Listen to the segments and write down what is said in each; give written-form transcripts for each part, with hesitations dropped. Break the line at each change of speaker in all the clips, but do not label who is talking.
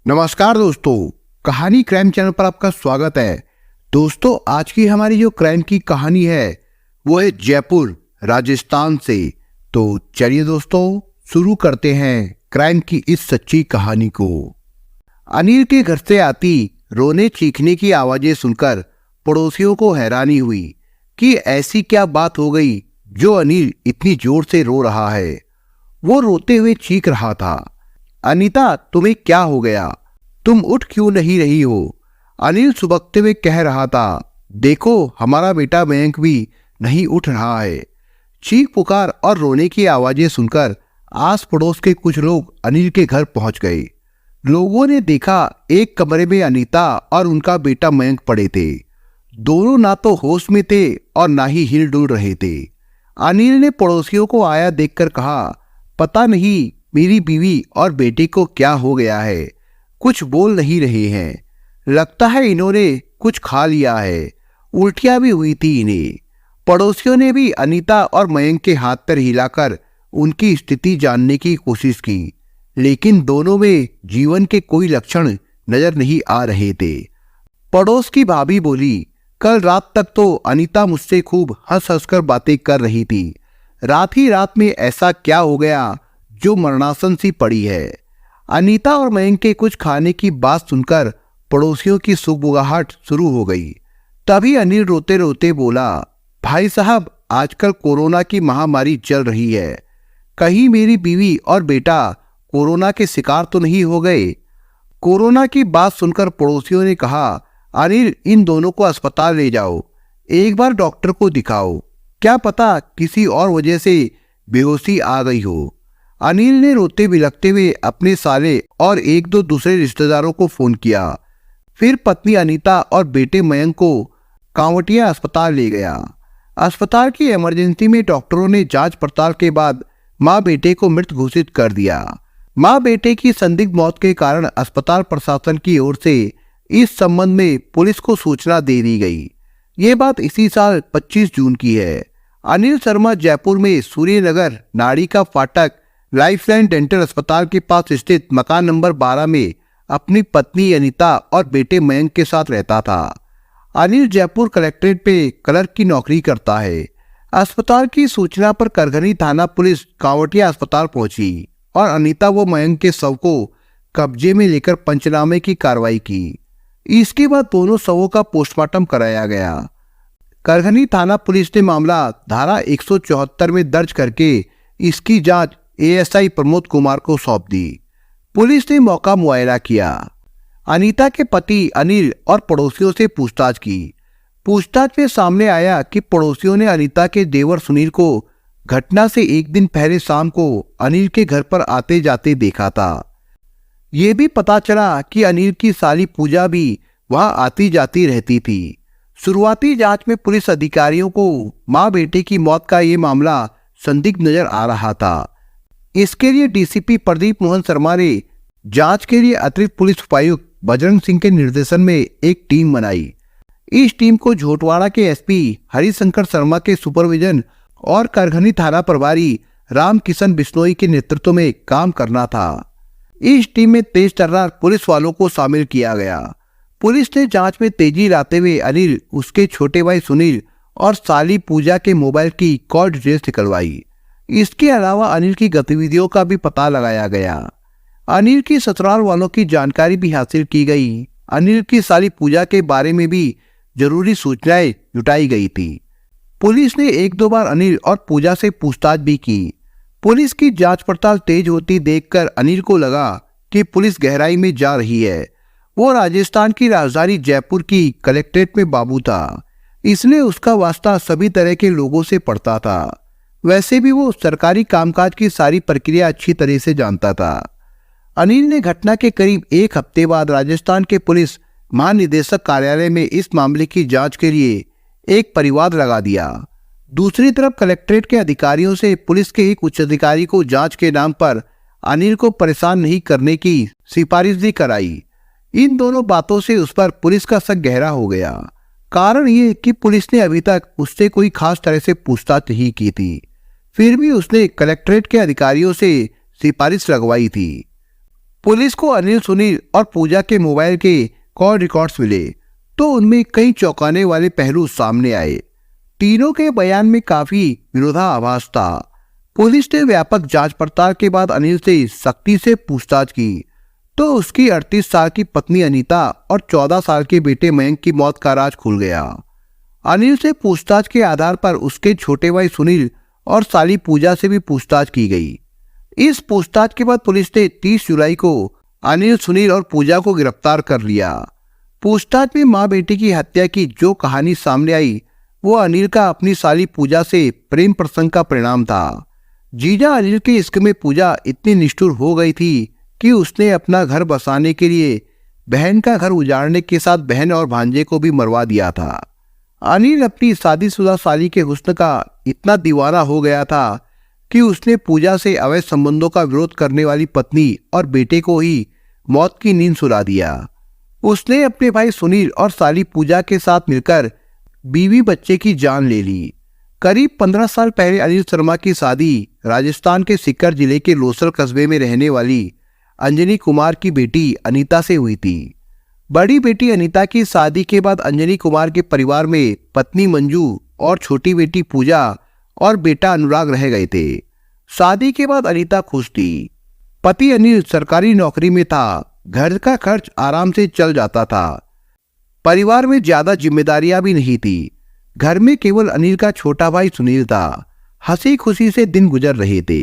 नमस्कार दोस्तों, कहानी क्राइम चैनल पर आपका स्वागत है। दोस्तों, आज की हमारी जो क्राइम की कहानी है वो है जयपुर राजस्थान से। तो चलिए दोस्तों, शुरू करते हैं क्राइम की इस सच्ची कहानी को। अनिल के घर से आती रोने चीखने की आवाजें सुनकर पड़ोसियों को हैरानी हुई कि ऐसी क्या बात हो गई जो अनिल इतनी जोर से रो रहा है। वो रोते हुए चीख रहा था, अनीता तुम्हें क्या हो गया, तुम उठ क्यों नहीं रही हो। अनिल सुबकते हुए कह रहा था, देखो हमारा बेटा मयंक भी नहीं उठ रहा है। चीख पुकार और रोने की आवाजें सुनकर आस पड़ोस के कुछ लोग अनिल के घर पहुंच गए। लोगों ने देखा एक कमरे में अनीता और उनका बेटा मयंक पड़े थे। दोनों ना तो होश में थे और ना ही हिल डुल रहे थे। अनिल ने पड़ोसियों को आया देखकर कहा, पता नहीं मेरी बीवी और बेटे को क्या हो गया है, कुछ बोल नहीं रहे हैं। लगता है इन्होंने कुछ खा लिया है, उल्टियां भी हुई थी इन्हें। पड़ोसियों ने भी अनीता और मयंक के हाथ पर हिलाकर उनकी स्थिति जानने की कोशिश की, लेकिन दोनों में जीवन के कोई लक्षण नजर नहीं आ रहे थे। पड़ोस की भाभी बोली, कल रात तक तो अनीता मुझसे खूब हंस हंसकर बातें कर रही थी, रात ही रात में ऐसा क्या हो गया जो मरणासन सी पड़ी है। अनीता और मयंक के कुछ खाने की बात सुनकर पड़ोसियों की सुगबुगाहट शुरू हो गई। तभी अनिल रोते रोते बोला, भाई साहब आजकल कोरोना की महामारी चल रही है, कहीं मेरी बीवी और बेटा कोरोना के शिकार तो नहीं हो गए। कोरोना की बात सुनकर पड़ोसियों ने कहा, अनिल इन दोनों को अस्पताल ले जाओ, एक बार डॉक्टर को दिखाओ, क्या पता किसी और वजह से बेहोशी आ गई हो। अनिल ने रोते बिलखते हुए अपने साले और एक दो दूसरे रिश्तेदारों को फोन किया। फिर पत्नी अनीता और बेटे मयंक को कांवटिया अस्पताल ले गया। अस्पताल की इमरजेंसी में डॉक्टरों ने जांच पड़ताल के बाद मां बेटे को मृत घोषित कर दिया। मां बेटे की संदिग्ध मौत के कारण अस्पताल प्रशासन की ओर से इस संबंध में पुलिस को सूचना दे दी गई। ये बात इसी साल 25 जून की है। अनिल शर्मा जयपुर में सूर्यनगर नाड़ी का फाटक लाइफलाइन डेंटल अस्पताल के पास स्थित मकान नंबर 12 में अपनी पत्नी अनीता और बेटे मयंक के साथ रहता था। अनिल जयपुर कलेक्ट्रेट पे क्लर्क की नौकरी करता है। अस्पताल की सूचना पर करघनी थाना पुलिस कांवटिया अस्पताल पहुंची और अनीता व मयंक के शव को कब्जे में लेकर पंचनामे की कार्रवाई की। इसके बाद दोनों शवों का पोस्टमार्टम कराया गया। करघनी थाना पुलिस ने मामला धारा 174 में दर्ज करके इसकी जांच एएसआई प्रमोद कुमार को सौंप दी। पुलिस ने मौका मुआयना किया। अनीता के पति अनिल और पड़ोसियों से पूछताछ की। पूछताछ में सामने आया कि पड़ोसियों ने अनीता के देवर सुनील को घटना से एक दिन पहले शाम को अनिल के घर पर आते जाते देखा था। ये भी पता चला कि अनिल की साली पूजा भी वहां आती जाती रहती थी। शुरुआती जांच में पुलिस अधिकारियों को मां बेटे की मौत का ये मामला संदिग्ध नजर आ रहा था। इसके लिए डीसीपी प्रदीप मोहन शर्मा ने जांच के लिए अतिरिक्त पुलिस उपायुक्त बजरंग सिंह के निर्देशन में एक टीम बनाई। इस टीम को झोटवाड़ा के एसपी हरिशंकर शर्मा के सुपरविजन और करघनी थाना प्रभारी राम किशन बिश्नोई के नेतृत्व में काम करना था। इस टीम में तेज तर्रार पुलिस वालों को शामिल किया गया। पुलिस ने जांच में तेजी लाते हुए अनिल, उसके छोटे भाई सुनील और साली पूजा के मोबाइल की कॉल डिटेल्स निकलवाई। इसके अलावा अनिल की गतिविधियों का भी पता लगाया गया। अनिल की ससुराल वालों की जानकारी भी हासिल की गई। अनिल की साली पूजा के बारे में भी जरूरी सूचनाएं जुटाई गई थी। पुलिस ने एक दो बार अनिल और पूजा से पूछताछ भी की। पुलिस की जांच पड़ताल तेज होती देखकर अनिल को लगा कि पुलिस गहराई में जा रही है। वो राजस्थान की राजधानी जयपुर की कलेक्ट्रेट में बाबू था, इसलिए उसका वास्ता सभी तरह के लोगों से पड़ता था। वैसे भी वो सरकारी कामकाज की सारी प्रक्रिया अच्छी तरह से जानता था। अनिल ने घटना के करीब एक हफ्ते बाद राजस्थान के पुलिस महानिदेशक कार्यालय में इस मामले की जांच के लिए एक परिवाद लगा दिया। दूसरी तरफ कलेक्ट्रेट के अधिकारियों से पुलिस के एक उच्च अधिकारी को जांच के नाम पर अनिल को परेशान नहीं करने की सिफारिश भी कराई। इन दोनों बातों से उस पर पुलिस का शक गहरा हो गया। कारण ये कि पुलिस ने अभी तक उससे कोई खास तरह से पूछताछ नहीं की थी, फिर भी उसने कलेक्ट्रेट के अधिकारियों से सिफारिश लगवाई थी। पुलिस को अनिल, सुनील और पूजा के मोबाइल के कॉल रिकॉर्ड्स मिले तो उनमें कई चौंकाने वाले पहलू सामने आए। तीनों के बयान में काफी विरोधाभास था। पुलिस ने व्यापक जांच पड़ताल के बाद अनिल से सख्ती से पूछताछ की तो उसकी 38 साल की पत्नी अनीता और 14 साल के बेटे मयंक की मौत का राज खुल गया। अनिल से पूछताछ के आधार पर उसके छोटे भाई सुनील और साली पूजा से भी पूछताछ की गई। इस पूछताछ के बाद पुलिस ने 30 जुलाई को अनिल, सुनील और पूजा को गिरफ्तार कर लिया। पूछताछ में मां बेटे की हत्या की जो कहानी सामने आई वो अनिल का अपनी साली पूजा से प्रेम प्रसंग का परिणाम था। जीजा अनिल के इश्क में पूजा इतनी निष्ठुर हो गई थी कि उसने अपना घर बसाने के लिए बहन का घर उजाड़ने के साथ बहन और भांजे को भी मरवा दिया था। अनिल अपनी शादीशुदा साली के हुस्न का इतना दीवाना हो गया था कि उसने पूजा से अवैध संबंधों का विरोध करने वाली पत्नी और बेटे को ही मौत की नींद सुला दिया। उसने अपने भाई सुनील और साली पूजा के साथ मिलकर बीवी बच्चे की जान ले ली। करीब 15 साल पहले अनिल शर्मा की शादी राजस्थान के सीकर जिले के लोसर कस्बे में रहने वाली अंजनी कुमार की बेटी अनीता से हुई थी। बड़ी बेटी अनीता की शादी के बाद अंजनी कुमार के परिवार में पत्नी मंजू और छोटी बेटी पूजा और बेटा अनुराग रह गए थे। शादी के बाद अनीता खुश थी। पति अनिल सरकारी नौकरी में था, घर का खर्च आराम से चल जाता था। परिवार में ज्यादा जिम्मेदारियां भी नहीं थी। घर में केवल अनिल का छोटा भाई सुनील था। हंसी खुशी से दिन गुजर रहे थे।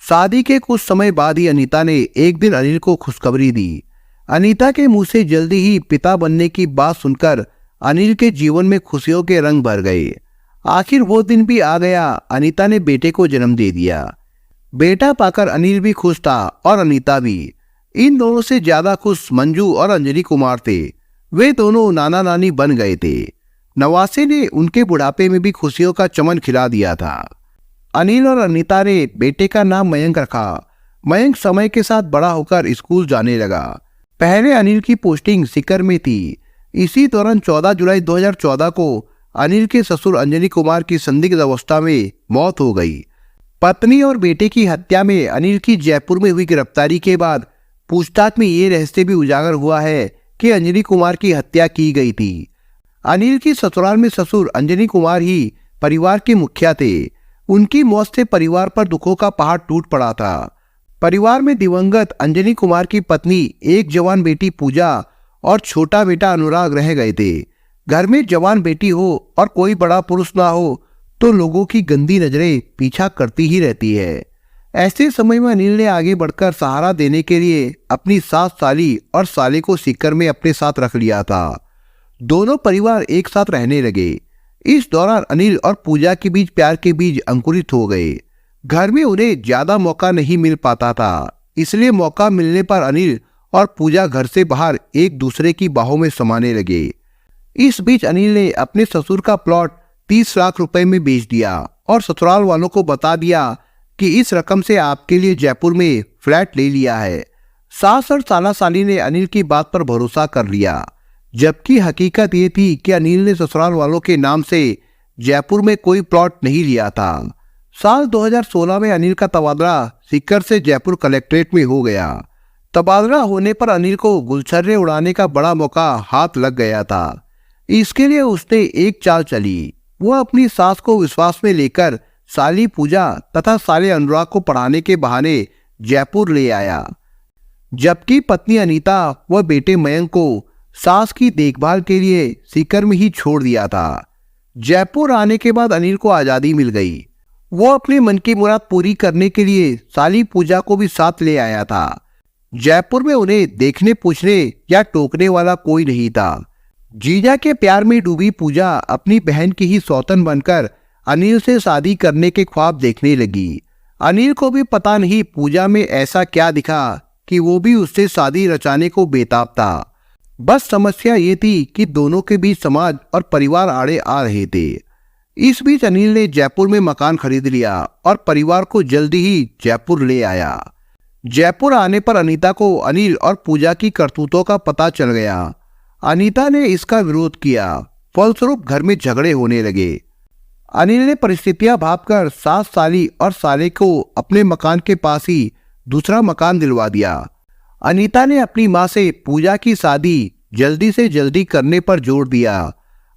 शादी के कुछ समय बाद ही अनीता ने एक दिन अनिल को खुशखबरी दी। अनीता के मुंह से जल्दी ही पिता बनने की बात सुनकर अनिल के जीवन में खुशियों के रंग भर गए। आखिर वो दिन भी आ गया। अनीता ने बेटे को जन्म दे दिया। बेटा पाकर अनिल भी खुश था और अनीता भी। इन दोनों से ज्यादा खुश मंजू और अंजलि कुमार थे। वे दोनों नाना नानी बन गए थे। नवासे ने उनके बुढ़ापे में भी खुशियों का चमन खिला दिया था। अनिल और अनीता ने बेटे का नाम मयंक रखा। मयंक समय के साथ बड़ा होकर स्कूल जाने लगा। पहले अनिल की पोस्टिंग सीकर में थी। इसी दौरान 14 जुलाई 2014 को अनिल के ससुर अंजनी कुमार की संदिग्ध अवस्था में मौत हो गई। पत्नी और बेटे की हत्या में अनिल की जयपुर में हुई गिरफ्तारी के बाद पूछताछ में ये रहस्य भी उजागर हुआ है कि अंजनी कुमार की हत्या की गई थी। अनिल की ससुराल में ससुर अंजनी कुमार ही परिवार के मुखिया थे। उनकी मौत से परिवार पर दुखों का पहाड़ टूट पड़ा था। परिवार में दिवंगत अंजनी कुमार की पत्नी, एक जवान बेटी पूजा और छोटा बेटा अनुराग रह गए थे। घर में जवान बेटी हो और कोई बड़ा पुरुष ना हो तो लोगों की गंदी नजरें पीछा करती ही रहती है। ऐसे समय में अनिल ने आगे बढ़कर सहारा देने के लिए अपनी सास, साली और साले को सीकर में अपने साथ रख लिया था। दोनों परिवार एक साथ रहने लगे। इस दौरान अनिल और पूजा के बीच प्यार के बीज अंकुरित हो गए। घर में उन्हें ज्यादा मौका नहीं मिल पाता था, इसलिए मौका मिलने पर अनिल और पूजा घर से बाहर एक दूसरे की बाहों में समाने लगे। इस बीच अनिल ने अपने ससुर का प्लॉट 30 लाख रुपए में बेच दिया और ससुराल वालों को बता दिया कि इस रकम से आपके लिए जयपुर में फ्लैट ले लिया है। सास और साला साली ने अनिल की बात पर भरोसा कर लिया, जबकि हकीकत ये थी कि अनिल ने ससुराल वालों के नाम से जयपुर में कोई प्लॉट नहीं लिया था। साल 2016 में अनिल का तबादला सीकर से जयपुर कलेक्ट्रेट में हो गया। तबादला होने पर अनिल को गुलछर्रे उड़ाने का बड़ा मौका हाथ लग गया था। इसके लिए उसने एक चाल चली। वो अपनी सास को विश्वास में लेकर साली पूजा तथा साले अनुराग को पढ़ाने के बहाने जयपुर ले आया, जबकि पत्नी अनीता व बेटे मयंक को सास की देखभाल के लिए सीकर में ही छोड़ दिया था। जयपुर आने के बाद अनिल को आजादी मिल गई। वो अपने मन की मुराद पूरी करने के लिए साली पूजा को भी साथ ले आया था। जयपुर में उन्हें देखने, पूछने या टोकने वाला कोई नहीं था। जीजा के प्यार में डूबी पूजा अपनी बहन की ही सौतन बनकर अनिल से शादी करने के ख्वाब देखने लगी। अनिल को भी पता नहीं पूजा में ऐसा क्या दिखा कि वो भी उससे शादी रचाने को बेताब था। बस समस्या ये थी कि दोनों के बीच समाज और परिवार आड़े आ रहे थे। इस बीच अनिल ने जयपुर में मकान खरीद लिया और परिवार को जल्दी ही जयपुर ले आया। जयपुर आने पर अनीता को अनिल और पूजा की करतूतों का पता चल गया। अनीता ने इसका विरोध किया, फलस्वरूप घर में झगड़े होने लगे। अनिल ने परिस्थितियां भांपकर सास, साली और साले को अपने मकान के पास ही दूसरा मकान दिलवा दिया। अनीता ने अपनी मां से पूजा की शादी जल्दी से जल्दी करने पर जोर दिया।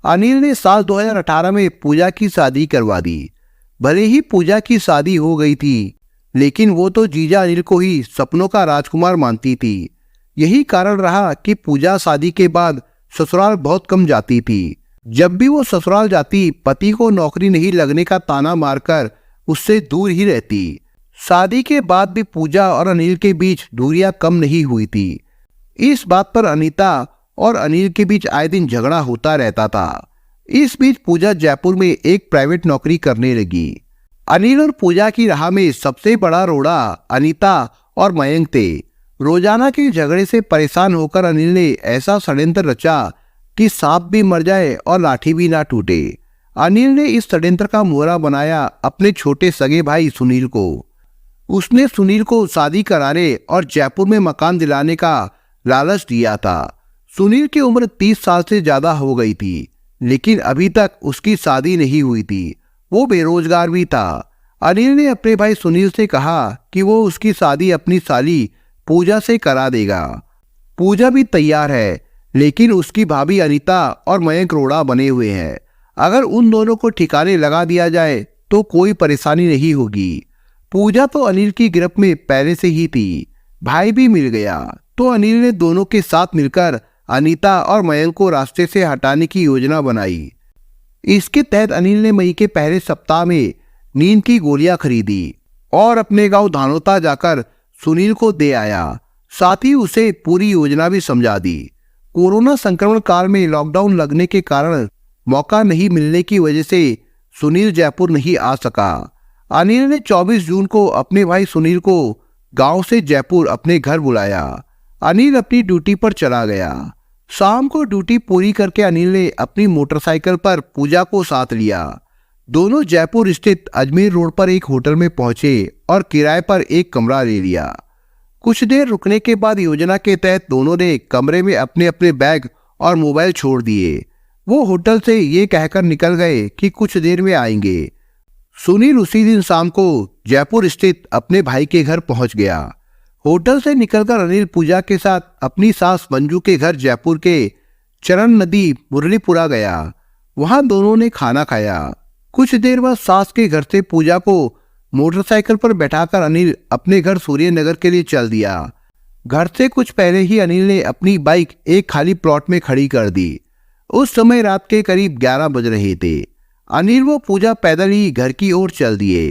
अनिल ने साल 2018 में पूजा की शादी करवा दी। भले ही पूजा की शादी हो गई थी, लेकिन वो तो जीजा अनिल को ही सपनों का राजकुमार मानती थी। यही कारण रहा कि पूजा शादी के बाद ससुराल बहुत कम जाती थी। जब भी वो ससुराल जाती, पति को नौकरी नहीं लगने का ताना मारकर उससे दूर ही रहती। शादी के बाद भी पूजा और अनिल के बीच दूरियां कम नहीं हुई थी। इस बात पर अनीता और अनिल के बीच आए दिन झगड़ा होता रहता था। इस बीच पूजा जयपुर में एक प्राइवेट नौकरी करने लगी। अनिल और पूजा की राह में सबसे बड़ा रोड़ा अनीता और मयंक थे। रोजाना के झगड़े से परेशान होकर अनिल ने ऐसा षड्यंत्र रचा कि सांप भी मर जाए और लाठी भी ना टूटे। अनिल ने इस षड्यंत्र का मोहरा बनाया अपने छोटे सगे भाई सुनील को। उसने सुनील को शादी कराने और जयपुर में मकान दिलाने का लालच दिया था। सुनील की उम्र 30 साल से ज्यादा हो गई थी, लेकिन अभी तक उसकी शादी नहीं हुई थी। वो बेरोजगार भी था। अनिल ने अपने भाई सुनील से कहा कि वो उसकी शादी अपनी साली पूजा से करा देगा। पूजा भी तैयार है, लेकिन उसकी भाभी अनीता और मयंक रोड़ा बने हुए हैं। अगर उन दोनों को ठिकाने लगा दिया जाए तो कोई परेशानी नहीं होगी। पूजा तो अनिल की गिरफ्त में पहले से ही थी। भाई भी मिल गया तो अनिल ने दोनों के साथ मिलकर अनीता और मयंक को रास्ते से हटाने की योजना बनाई। इसके तहत अनिल ने मई के पहले सप्ताह में नींद की गोलियां खरीदी और अपने गांव धानोता जाकर सुनील को दे आया। साथ ही उसे पूरी योजना भी समझा दी। कोरोना संक्रमण काल में लॉकडाउन लगने के कारण मौका नहीं मिलने की वजह से सुनील जयपुर नहीं आ सका। अनिल ने 24 जून को अपने भाई सुनील को गांव से जयपुर अपने घर बुलाया। अनिल अपनी ड्यूटी पर चला गया। शाम को ड्यूटी पूरी करके अनिल ने अपनी मोटरसाइकिल पर पूजा को साथ लिया। दोनों जयपुर स्थित अजमेर रोड पर एक होटल में पहुंचे और किराए पर एक कमरा ले लिया। कुछ देर रुकने के बाद योजना के तहत दोनों ने कमरे में अपने अपने बैग और मोबाइल छोड़ दिए। वो होटल से ये कहकर निकल गए कि कुछ देर में आएंगे। सुनील उसी दिन शाम को जयपुर स्थित अपने भाई के घर पहुंच गया। होटल से निकलकर अनिल पूजा के साथ अपनी सास मंजू के घर जयपुर के चरण नदी मुरलीपुरा गया। वहां दोनों ने खाना खाया। कुछ देर बाद सास के घर से पूजा को मोटरसाइकिल पर बैठाकर अनिल अपने घर सूर्य नगर के लिए चल दिया। घर से कुछ पहले ही अनिल ने अपनी बाइक एक खाली प्लॉट में खड़ी कर दी। उस समय रात के करीब 11 बज रहे थे। अनिल व पूजा पैदल ही घर की ओर चल दिए।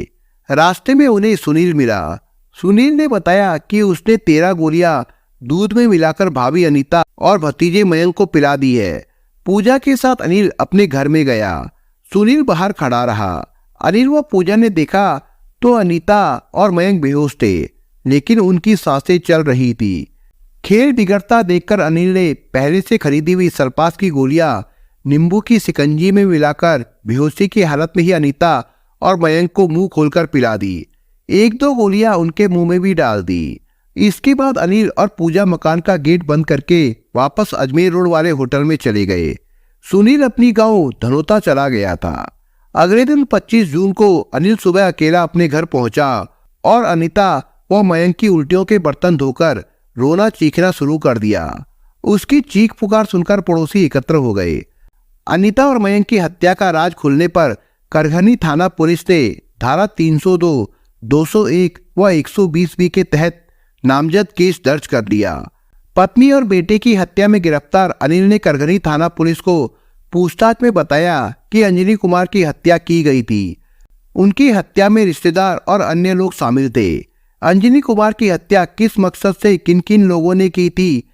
रास्ते में उन्हें सुनील मिला। सुनील ने बताया कि उसने 13 गोलियां दूध में मिलाकर भाभी अनीता और भतीजे मयंक को पिला दी है। पूजा के साथ अनिल अपने घर में गया। सुनील बाहर खड़ा रहा। अनिल व पूजा ने देखा तो अनीता और मयंक बेहोश थे, लेकिन उनकी सांसें चल रही थी। खेल बिगड़ता देखकर अनिल ने पहले से खरीदी हुई सरपास की गोलियां नींबू की शिकंजी में मिलाकर बेहोशी की हालत में ही अनीता और मयंक को मुंह खोलकर पिला दी। 1-2 गोलियां उनके मुंह में भी डाल दी। इसके बाद अनिल और पूजा मकान का गेट बंद करके वापस अजमेर रोड वाले होटल में चले गए। सुनील अपनी गांव धनोता चला गया था। अगले दिन 25 जून को अनिल सुबह अकेला अपने घर पहुंचा और अनीता व मयंक की उल्टियों के बर्तन धोकर रोना चीखना शुरू कर दिया। उसकी चीख पुकार सुनकर पड़ोसी एकत्र हो गए। अनीता और मयंक की हत्या का राज खुलने पर करघनी थाना पुलिस ने धारा 302, 201 व 120B के तहत नामजद केस दर्ज कर लिया। पत्नी और बेटे की हत्या में गिरफ्तार अनिल ने करघनी थाना पुलिस को पूछताछ में बताया कि अंजनी कुमार की हत्या की गई थी। उनकी हत्या में रिश्तेदार और अन्य लोग शामिल थे। अंजनी कुमार की हत्या किस मकसद से किन किन लोगों ने की थी,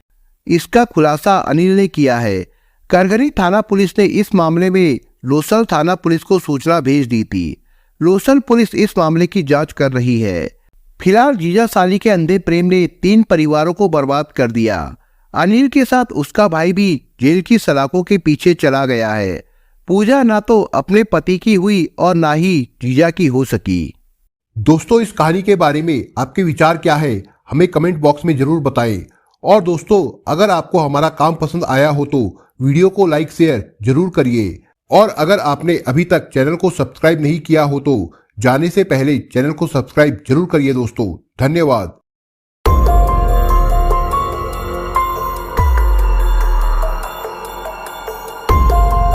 इसका खुलासा अनिल ने किया है। करघनी थाना पुलिस ने इस मामले में लोसल थाना पुलिस को सूचना भेज दी थी। लोसल पुलिस इस मामले की जांच कर रही है। फिलहाल जीजा साली के अंधे प्रेम ने 3 परिवारों को बर्बाद कर दिया। अनिल के साथ उसका भाई भी जेल की सलाखों के पीछे चला गया है। पूजा ना तो अपने पति की हुई और ना ही जीजा की हो सकी।
दोस्तों, इस कहानी के बारे में आपके विचार क्या है, हमें कमेंट बॉक्स में जरूर बताएं। और दोस्तों, अगर आपको हमारा काम पसंद आया हो तो वीडियो को लाइक शेयर जरूर करिए। और अगर आपने अभी तक चैनल को सब्सक्राइब नहीं किया हो तो जाने से पहले चैनल को सब्सक्राइब जरूर करिए दोस्तों। धन्यवाद।